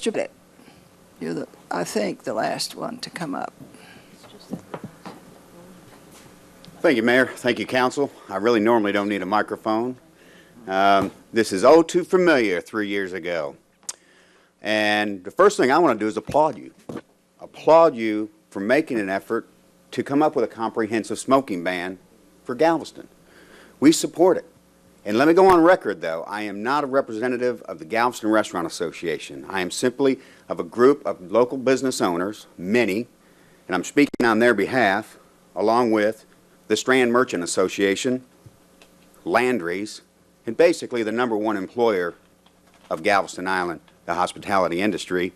Mr. Pettit, you're I think the last one to come up. Thank you, Mayor. Thank you, Council. I really normally don't need a microphone. This is all too familiar 3 years ago. And the first thing I want to do is applaud you. Applaud you for making an effort to come up with a comprehensive smoking ban for Galveston. We support it. And let me go on record, though. I am not a representative of the Galveston Restaurant Association. I am simply of a group of local business owners, many, and I'm speaking on their behalf, along with the Strand Merchant Association, Landry's, and basically the #1 employer of Galveston Island, the hospitality industry.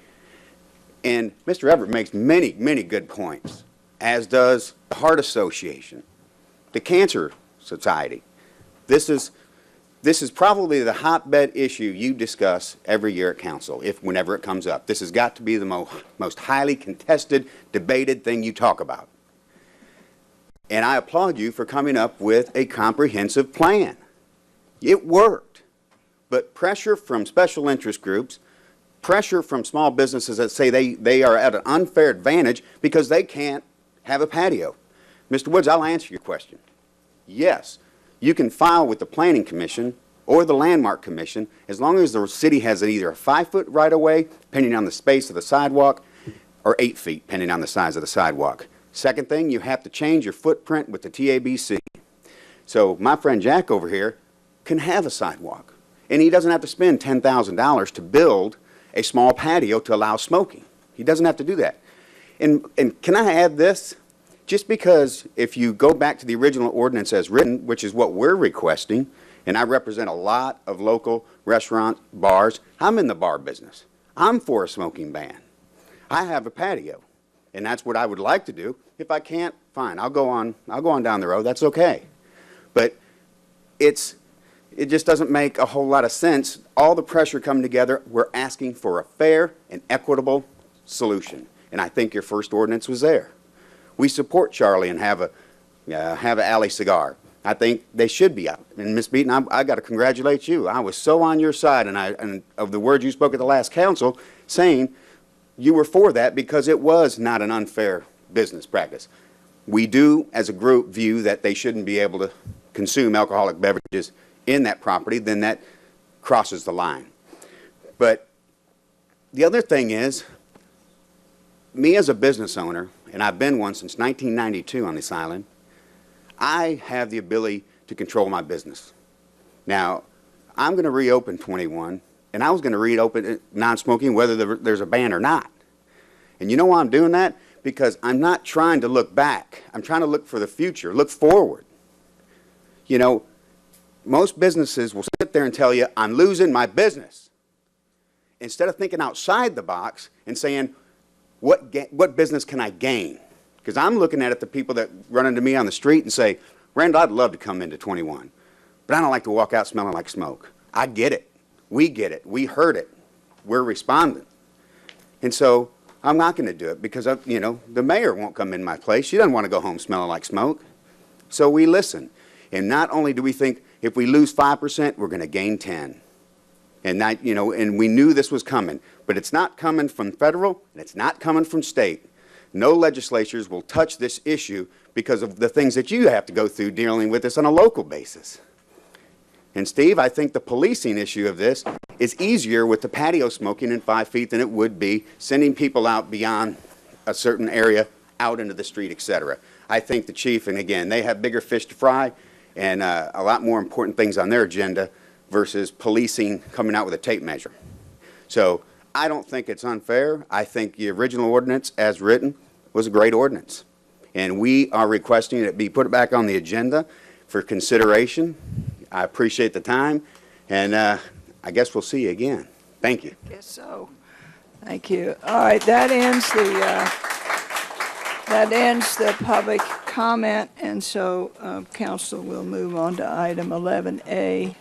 And Mr. Everett makes many, many good points, as does the Heart Association, the Cancer Society. This is probably the hotbed issue you discuss every year at Council, whenever it comes up. This has got to be the most highly contested, debated thing you talk about. And I applaud you for coming up with a comprehensive plan. It worked. But pressure from special interest groups, pressure from small businesses that say they are at an unfair advantage because they can't have a patio. Mr. Woods, I'll answer your question. Yes, you can file with the Planning Commission or the Landmark Commission as long as the city has either a 5-foot right-of-way, depending on the space of the sidewalk, or 8 feet, depending on the size of the sidewalk. Second thing, you have to change your footprint with the TABC. So my friend Jack over here can have a sidewalk, and he doesn't have to spend $10,000 to build a small patio to allow smoking. He doesn't have to do that. And can I add this? Just because if you go back to the original ordinance as written, which is what we're requesting, and I represent a lot of local restaurants, bars, I'm in the bar business. I'm for a smoking ban. I have a patio. And that's what I would like to do. If I can't, fine. I'll go on down the road. That's okay. But it just doesn't make a whole lot of sense. All the pressure coming together, we're asking for a fair and equitable solution. And I think your first ordinance was there. We support Charlie and have a alley cigar. I think they should be out. And Ms. Beaton, I got to congratulate you. I was so on your side, and of the words you spoke at the last council, saying you were for that because it was not an unfair business practice. We do, as a group, view that they shouldn't be able to consume alcoholic beverages in that property, then that crosses the line. But the other thing is, me as a business owner, and I've been one since 1992 on this island, I have the ability to control my business. Now, I'm going to reopen 21, and I was going to reopen non-smoking whether there's a ban or not. And you know why I'm doing that? Because I'm not trying to look back. I'm trying to look for the future, look forward. You know, most businesses will sit there and tell you, I'm losing my business. Instead of thinking outside the box and saying, what business can I gain? Because I'm looking at it, the people that run into me on the street and say, Randall, I'd love to come into 21, but I don't like to walk out smelling like smoke. I get it. We get it. We heard it. We're responding. And so I'm not going to do it because, the mayor won't come in my place. She doesn't want to go home smelling like smoke. So we listen. And not only do we think if we lose 5%, we're going to gain 10. And that, and we knew this was coming. But it's not coming from federal, and it's not coming from state. No legislatures will touch this issue because of the things that you have to go through dealing with this on a local basis. And Steve, I think the policing issue of this is easier with the patio smoking in 5 feet than it would be sending people out beyond a certain area, out into the street, etc. I think the chief, and again, they have bigger fish to fry and a lot more important things on their agenda versus policing coming out with a tape measure. So I don't think it's unfair. I think the original ordinance as written was a great ordinance. And we are requesting it be put back on the agenda for consideration. I appreciate the time, and I guess we'll see you again. Thank you. Guess so. Thank you. All right, that ends the public comment, and so council will move on to item 11A,